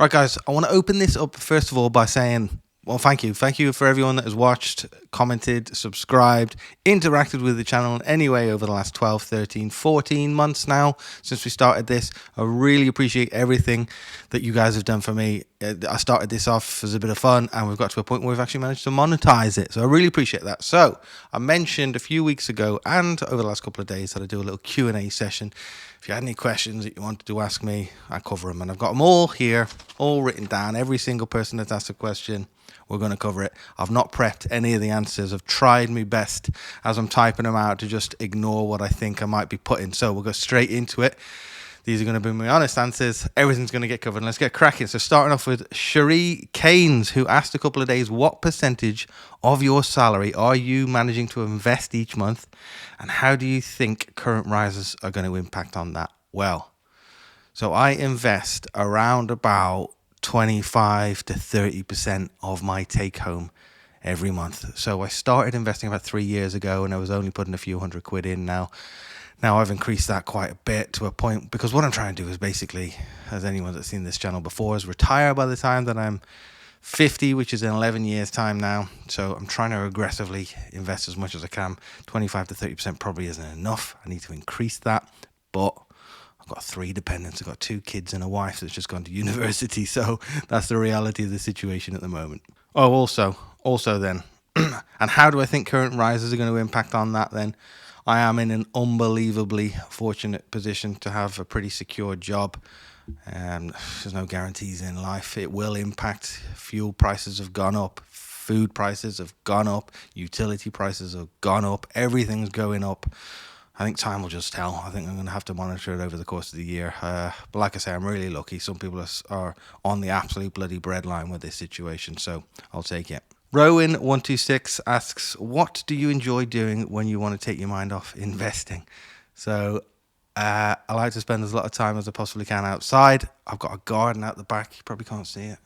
Right, guys, I want to open this up first of all by saying, well, thank you. Thank you for everyone that has watched, commented, subscribed, interacted with the channel in any way over the last 12, 13, 14 months now since we started this. I really appreciate everything that you guys have done for me. I started this off as a bit of fun, and we've got to a point where we've actually managed to monetize it. So I really appreciate that. So I mentioned a few weeks ago and over the last couple of days that I do a little Q&A session. If you had any questions that you wanted to ask me, I cover them. And I've got them all here, all written down. Every single person that's asked a question, we're going to cover it. I've not prepped any of the answers. I've tried my best as I'm typing them out to just ignore what I think I might be putting. So we'll go straight into it. These are going to be my honest answers. Everything's going to get covered. Let's get cracking. So starting off with Cherie Keynes, who asked a couple of days, what percentage of your salary are you managing to invest each month? And how do you think current rises are going to impact on that? Well, so I invest around about 25 to 30% of my take home every month. So I started investing about 3 years ago, and I was only putting a few £100 in now. Now I've increased that quite a bit to a point, because what I'm trying to do is basically, as anyone that's seen this channel before, is retire by the time that I'm 50, which is in 11 years time now. So I'm trying to aggressively invest as much as I can. 25 to 30% probably isn't enough. I need to increase that, but I've got 3 dependents. I've got 2 kids and a wife that's just gone to university. So that's the reality of the situation at the moment. Oh, also then, and how do I think current rises are going to impact on that then? I am in an unbelievably fortunate position to have a pretty secure job. There's no guarantees in life. It will impact. Fuel prices have gone up. Food prices have gone up. Utility prices have gone up. Everything's going up. I think time will just tell. I think I'm going to have to monitor it over the course of the year. But like I say, I'm really lucky. Some people are on the absolute bloody breadline with this situation, so I'll take it. Rowan126 asks, what do you enjoy doing when you want to take your mind off investing? So I like to spend as lot of time as I possibly can outside. I've got a garden out the back. You probably can't see it.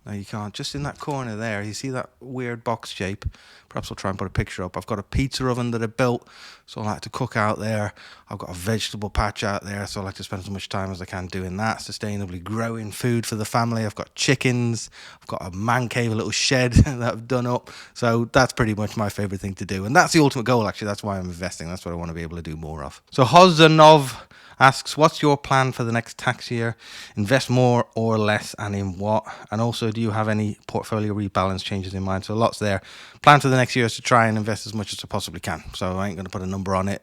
No, you can't. Just in that corner there, you see that weird box shape? Perhaps I'll try and put a picture up. I've got a pizza oven that I built, so I like to cook out there. I've got a vegetable patch out there, so I like to spend as much time as I can doing that, sustainably growing food for the family. I've got chickens. I've got a man cave, a little shed that I've done up. So that's pretty much my favorite thing to do. And that's the ultimate goal, actually. That's why I'm investing. That's what I want to be able to do more of. So Hozanov asks, what's your plan for the next tax year? Invest more or less, and in what? And also, do you have any portfolio rebalance changes in mind? So lots there. Plan for the next year is to try and invest as much as I possibly can. So I ain't going to put a number on it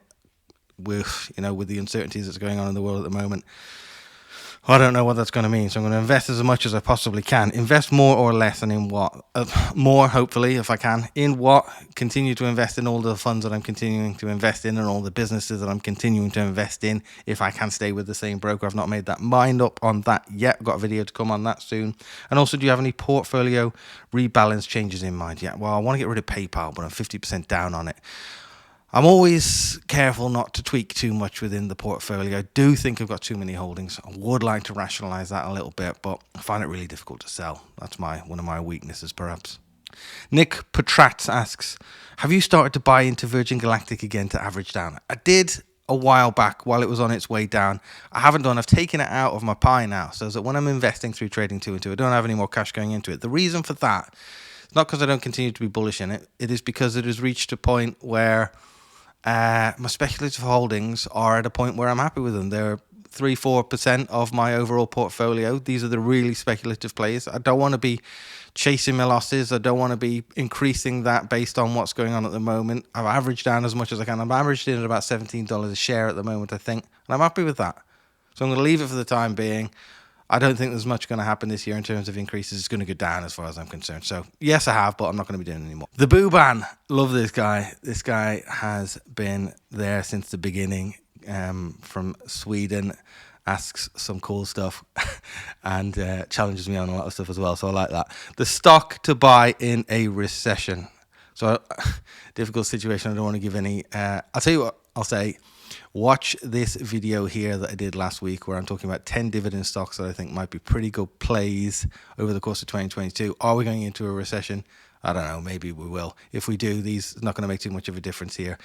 with the uncertainties that's going on in the world at the moment. I don't know what that's going to mean. So I'm going to invest as much as I possibly can. Invest more or less, and in what? More, hopefully, if I can. In what? Continue to invest in all the funds that I'm continuing to invest in and all the businesses that I'm continuing to invest in. If I can stay with the same broker, I've not made that mind up on that yet. I've got a video to come on that soon. And also, do you have any portfolio rebalance changes in mind? Yeah, well, I want to get rid of PayPal, but I'm 50% down on it. I'm always careful not to tweak too much within the portfolio. I do think I've got too many holdings. I would like to rationalize that a little bit, but I find it really difficult to sell. That's one of my weaknesses, perhaps. Nick Petratz asks, have you started to buy into Virgin Galactic again to average down? I did a while back while it was on its way down. I haven't done. I've taken it out of my pie now, so that when I'm investing through trading 2 and 2, I don't have any more cash going into it. The reason for that is not because I don't continue to be bullish in it. It is because it has reached a point where my speculative holdings are at a point where I'm happy with them. They're 3-4% of my overall portfolio. These are the really speculative plays. I don't want to be chasing my losses. I don't want to be increasing that based on what's going on at the moment. I've averaged down as much as I can. I'm averaged in at about $17 a share at the moment, I think, and I'm happy with that. So I'm going to leave it for the time being. I don't think there's much going to happen this year in terms of increases. It's going to go down as far as I'm concerned. So, yes, I have, but I'm not going to be doing it anymore. The Booban. Love this guy. This guy has been there since the beginning, from Sweden, asks some cool stuff and challenges me on a lot of stuff as well. So I like that. The stock to buy in a recession. So, difficult situation. I don't want to give any. I'll tell you what I'll say. Watch this video here that I did last week where I'm talking about 10 dividend stocks that I think might be pretty good plays over the course of 2022. Are we going into a recession? I don't know. Maybe we will. If we do, these are not going to make too much of a difference here.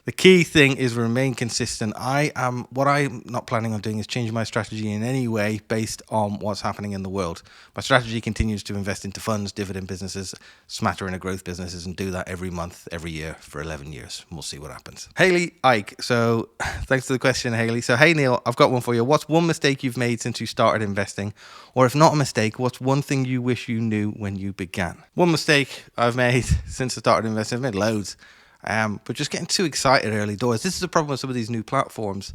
The key thing is remain consistent. What I'm not planning on doing is changing my strategy in any way based on what's happening in the world. My strategy continues to invest into funds, dividend businesses, smattering of growth businesses, and do that every month, every year for 11 years. We'll see what happens. Haley Ike. So thanks for the question, Haley. So, hey, Neil, I've got one for you. What's one mistake you've made since you started investing? Or if not a mistake, what's one thing you wish you knew when you began? One mistake I've made since I started investing, I've made loads. But just getting too excited early doors. This is the problem with some of these new platforms.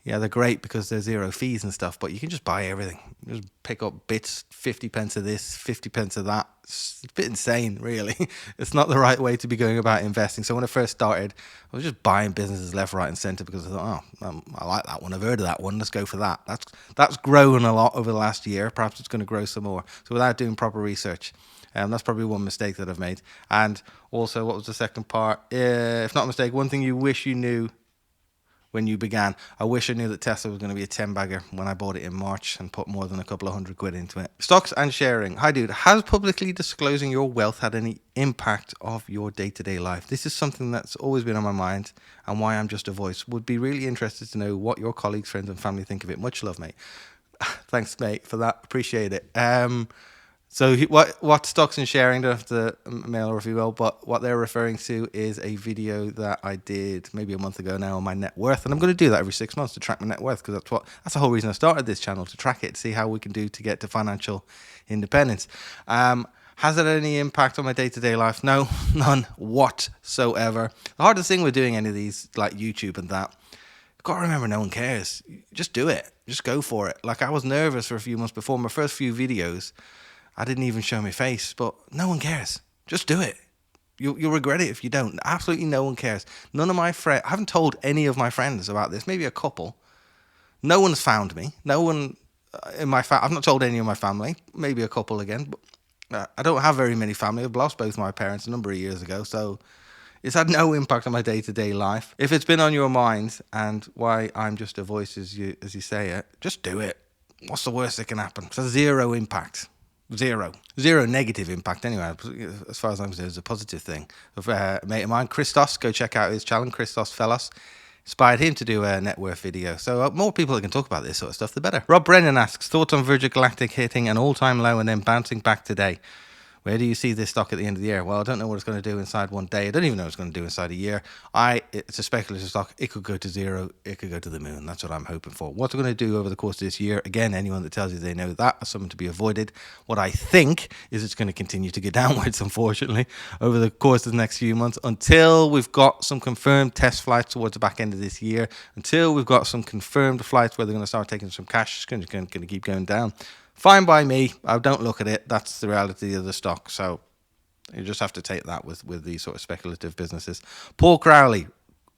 Yeah, they're great because they're zero fees and stuff, but you can just buy everything. Just pick up bits, 50 pence of this, 50 pence of that. It's a bit insane, really. It's not the right way to be going about investing. So when I first started, I was just buying businesses left, right, and center because I thought, I like that one. I've heard of that one. Let's go for that. That's grown a lot over the last year. Perhaps it's going to grow some more. So without doing proper research. That's probably one mistake that I've made. And also, what was the second part? If not a mistake, one thing you wish you knew when you began. I wish I knew that Tesla was going to be a 10-bagger when I bought it in March and put more than a couple of £100 into it. Stocks and sharing. Hi, dude. Has publicly disclosing your wealth had any impact of your day-to-day life? This is something that's always been on my mind and why I'm just a voice. Would be really interested to know what your colleagues, friends, and family think of it. Much love, mate. Thanks, mate, for that. Appreciate it. So what stocks and sharing, don't have to male or female, but what they're referring to is a video that I did maybe a month ago now on my net worth. And I'm going to do that every 6 months to track my net worth because that's the whole reason I started this channel, to track it, see how we can do to get to financial independence. Has it any impact on my day-to-day life? No, none whatsoever. The hardest thing with doing any of these, like YouTube and that, you've got to remember no one cares. Just do it. Just go for it. Like I was nervous for a few months before my first few videos. I didn't even show my face, but no one cares. Just do it. You'll regret it if you don't. Absolutely no one cares. None of my friends, I haven't told any of my friends about this, maybe a couple. No one's found me. No one in my I've not told any of my family, maybe a couple again, but I don't have very many family. I've lost both my parents a number of years ago, so it's had no impact on my day-to-day life. If it's been on your mind and why I'm just a voice as you say it, just do it. What's the worst that can happen? It's a zero impact. Zero negative impact anyway. As far as I'm concerned, it's a positive thing. A mate of mine, Christos, go check out his channel, Christos Fellas. Inspired him to do a net worth video. So more people that can talk about this sort of stuff, the better. Rob Brennan asks, thoughts on Virgin Galactic hitting an all-time low and then bouncing back today? Where do you see this stock at the end of the year? Well, I don't know what it's going to do inside one day. I don't even know what it's going to do inside a year. It's a speculative stock. It could go to zero. It could go to the moon. That's what I'm hoping for. What's it going to do over the course of this year? Again, anyone that tells you they know that is something to be avoided. What I think is it's going to continue to go downwards, unfortunately, over the course of the next few months until we've got some confirmed test flights towards the back end of this year, until we've got some confirmed flights where they're going to start taking some cash. It's going to keep going down. Fine by me. I don't look at it. That's the reality of the stock. So you just have to take that with these sort of speculative businesses. Paul Crowley,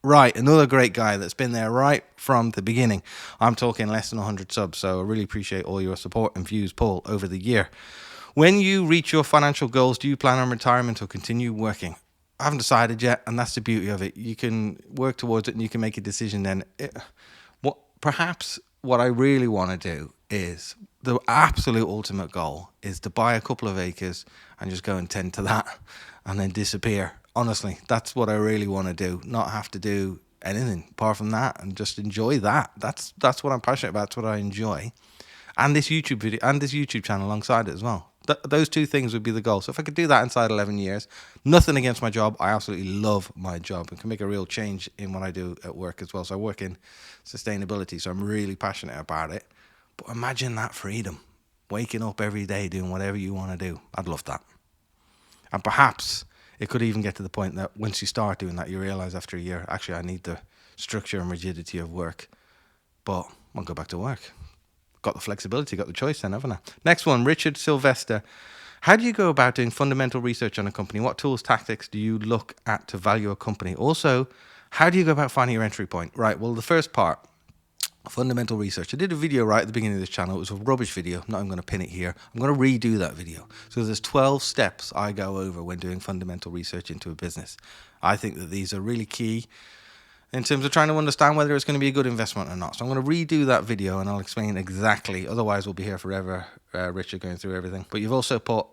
right, another great guy that's been there right from the beginning. I'm talking less than 100 subs, so I really appreciate all your support and views, Paul, over the year. When you reach your financial goals, do you plan on retirement or continue working? I haven't decided yet, and that's the beauty of it. You can work towards it and you can make a decision then. Perhaps what I really want to do is, the absolute ultimate goal is to buy a couple of acres and just go and tend to that and then disappear. Honestly, that's what I really want to do. Not have to do anything apart from that and just enjoy that. That's what I'm passionate about. That's what I enjoy. And this YouTube video and this YouTube channel alongside it as well. Those two things would be the goal. So if I could do that inside 11 years, nothing against my job. I absolutely love my job and can make a real change in what I do at work as well. So I work in sustainability, so I'm really passionate about it. But imagine that freedom, waking up every day, doing whatever you want to do. I'd love that. And perhaps it could even get to the point that once you start doing that, you realize after a year, actually, I need the structure and rigidity of work, but I'll go back to work. Got the flexibility, got the choice then, haven't I? Next one, Richard Sylvester. How do you go about doing fundamental research on a company? What tools, tactics do you look at to value a company? Also, how do you go about finding your entry point? Right, well, the first part, fundamental research. I did a video right at the beginning of this channel. It was a rubbish video. I'm not even going to pin it here. I'm going to redo that video. So there's 12 steps I go over when doing fundamental research into a business. I think that these are really key in terms of trying to understand whether it's going to be a good investment or not. So I'm going to redo that video and I'll explain exactly. Otherwise, we'll be here forever Richard going through everything. But you've also put,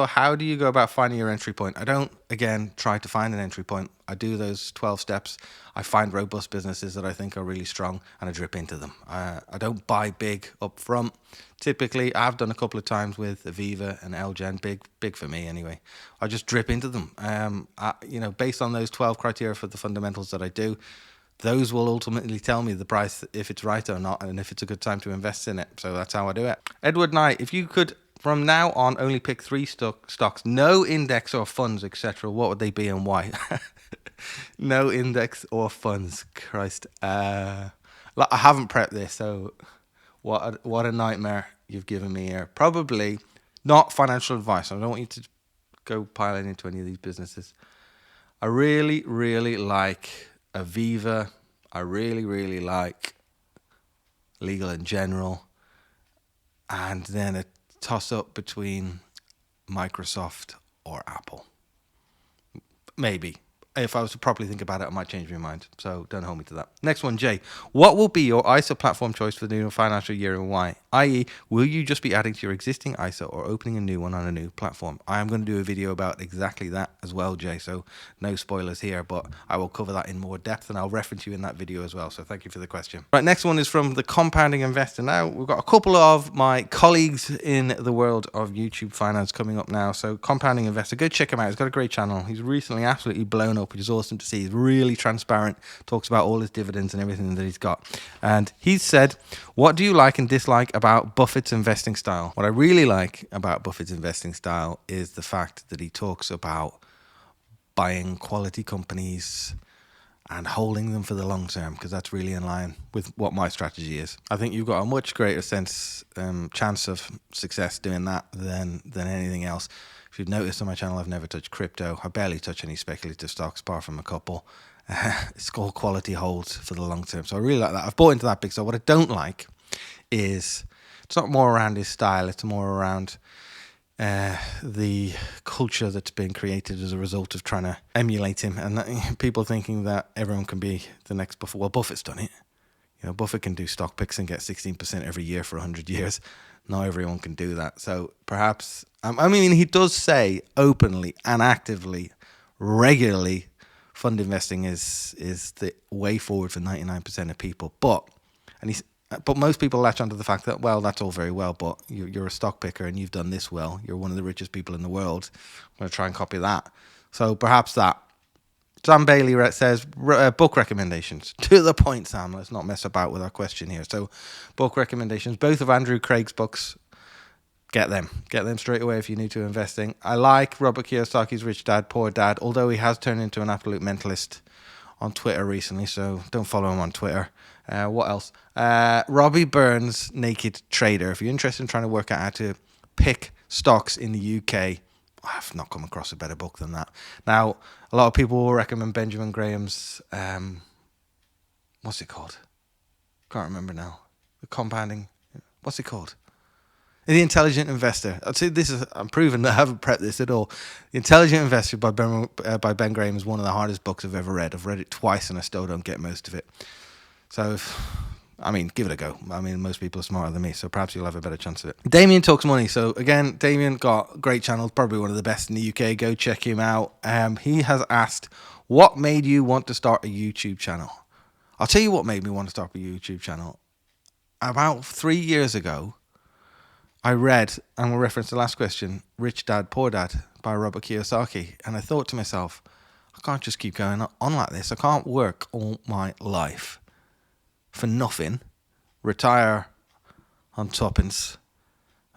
how do you go about finding your entry point? I don't, again, try to find an entry point. I do those 12 steps. I find robust businesses that I think are really strong and I drip into them. I don't buy big up front. Typically, I've done a couple of times with Aviva and LGen, big for me anyway. I just drip into them. Based on those 12 criteria for the fundamentals that I do, those will ultimately tell me the price, if it's right or not, and if it's a good time to invest in it. So that's how I do it. Edward Knight, if you could from now on only pick 3 stocks, no index or funds, etc., what would they be and why? No index or funds. Christ. I haven't prepped this, so what a nightmare you've given me here. Probably not financial advice. I don't want you to go piling into any of these businesses. I really, really like Aviva. I really, really like Legal and General. And then a toss-up between Microsoft or Apple. Maybe. If I was to properly think about it, I might change my mind. So don't hold me to that. Next one, Jay. What will be your ISA platform choice for the new financial year and why? I.e., will you just be adding to your existing ISA or opening a new one on a new platform? I am going to do a video about exactly that as well, Jay. So no spoilers here, but I will cover that in more depth and I'll reference you in that video as well. So thank you for the question. Right, next one is from the Compounding Investor. Now, we've got a couple of my colleagues in the world of YouTube finance coming up now. So Compounding Investor, go check him out. He's got a great channel. He's recently absolutely blown up, which is awesome to see. He's really transparent, talks about all his dividends and everything that he's got. And he said, what do you like and dislike about Buffett's investing style? What I really like about Buffett's investing style is the fact that he talks about buying quality companies and holding them for the long term, because that's really in line with what my strategy is. I think you've got a much greater chance of success doing that than anything else. If you've noticed on my channel, I've never touched crypto. I barely touch any speculative stocks apart from a couple. It's all quality holds for the long term. So I really like that. I've bought into that big. So what I don't like is, it's not more around his style. It's more around the culture that's been created as a result of trying to emulate him. And that, people thinking that everyone can be the next Buffett. Well, Buffett's done it. You know, Buffett can do stock picks and get 16% every year for 100 years. Not everyone can do that. So perhaps, he does say openly and actively, regularly, fund investing is the way forward for 99% of people. But most people latch onto the fact that, well, that's all very well, but you're a stock picker and you've done this well. You're one of the richest people in the world. I'm going to try and copy that. So perhaps that. Sam Bailey says, book recommendations. To the point, Sam. Let's not mess about with our question here. So, book recommendations. Both of Andrew Craig's books. Get them. Get them straight away if you're new to investing. I like Robert Kiyosaki's Rich Dad, Poor Dad, although he has turned into an absolute mentalist on Twitter recently, so don't follow him on Twitter. What else? Robbie Burns' Naked Trader. If you're interested in trying to work out how to pick stocks in the UK, I've not come across a better book than that. Now, a lot of people will recommend Benjamin Graham's, what's it called? Can't remember now. The compounding, what's it called? The Intelligent Investor. I'd say I'm proving that I haven't prepped this at all. The Intelligent Investor by Ben Graham is one of the hardest books I've ever read. I've read it twice and I still don't get most of it. So, give it a go. Most people are smarter than me, so perhaps you'll have a better chance of it. Damien Talks Money. So again, Damien got a great channel, probably one of the best in the UK. Go check him out. He has asked, what made you want to start a YouTube channel? I'll tell you what made me want to start a YouTube channel. About 3 years ago, I read, and we'll reference the last question, Rich Dad, Poor Dad by Robert Kiyosaki. And I thought to myself, I can't just keep going on like this. I can't work all my life for nothing, retire on tuppence,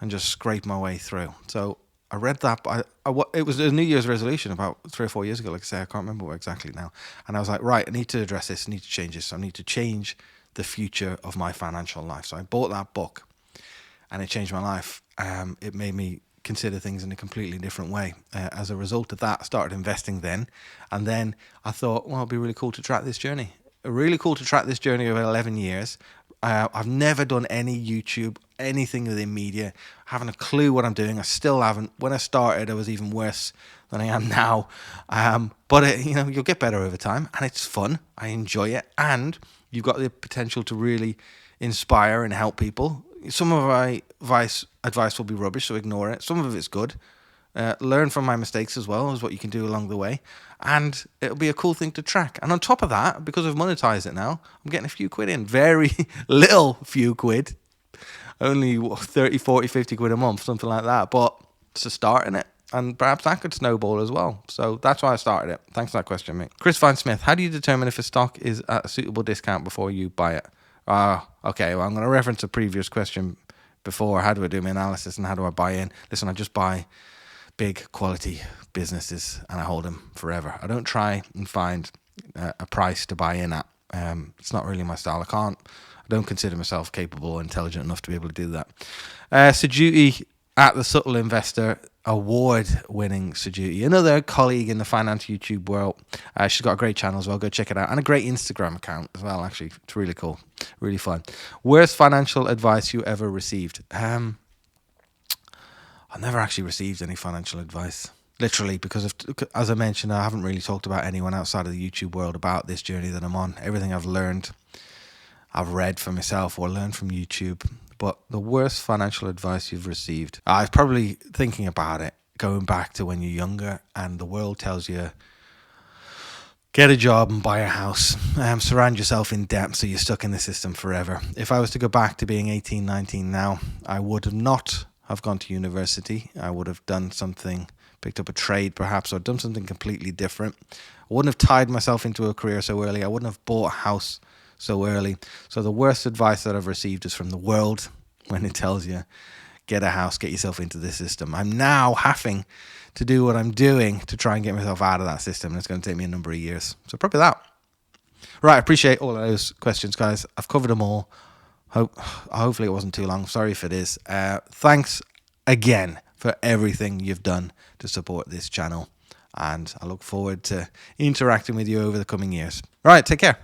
and just scrape my way through. So I read that. It was a New Year's resolution about 3 or 4 years ago. Like I say, I can't remember exactly now. And I was like, right, I need to address this. I need to change this. I need to change the future of my financial life. So I bought that book. And it changed my life. It made me consider things in a completely different way. As a result of that, I started investing then. And then I thought, well, it'd be really cool to track this journey. Really cool to track this journey over 11 years. I've never done any YouTube, anything within media. I haven't a clue what I'm doing. I still haven't. When I started, I was even worse than I am now. But you'll get better over time. And it's fun. I enjoy it. And you've got the potential to really inspire and help people. Some of my advice advice will be rubbish, so ignore it. Some of it's good. Learn from my mistakes as well, is what you can do along the way. And it'll be a cool thing to track. And on top of that, because I've monetized it now, I'm getting a few quid in. Very little few quid. Only 30, 40, 50 quid a month, something like that. But it's a start in it. And perhaps that could snowball as well. So that's why I started it. Thanks for that question, mate. Chris Van Smith, how do you determine if a stock is at a suitable discount before you buy it? Okay, well, I'm going to reference a previous question before. How do I do my analysis and how do I buy in? Listen, I just buy big quality businesses and I hold them forever. I don't try and find a price to buy in at. It's not really my style. I don't consider myself capable or intelligent enough to be able to do that. Sajuti at the Subtle Investor, award-winning Sajuti, another colleague in the finance YouTube world. She's got a great channel as well. Go check it out. And a great Instagram account as well, actually. It's really cool. Really fun. Worst financial advice you ever received? I've never actually received any financial advice. Literally, because as I mentioned, I haven't really talked about anyone outside of the YouTube world about this journey that I'm on. Everything I've learned, I've read for myself or learned from YouTube. But the worst financial advice you've received, I was probably thinking about it, going back to when you're younger and the world tells you, get a job and buy a house, surround yourself in debt so you're stuck in the system forever. If I was to go back to being 18, 19 now, I would not have gone to university. I would have done something, picked up a trade perhaps, or done something completely different. I wouldn't have tied myself into a career so early. I wouldn't have bought a house so early. So the worst advice that I've received is from the world when it tells you, get a house, get yourself into this system. I'm now having to do what I'm doing to try and get myself out of that system. And it's going to take me a number of years. So probably that. Right, I appreciate all of those questions, guys. I've covered them all. Hopefully it wasn't too long. Sorry if it is. Thanks again for everything you've done to support this channel. And I look forward to interacting with you over the coming years. Right, take care.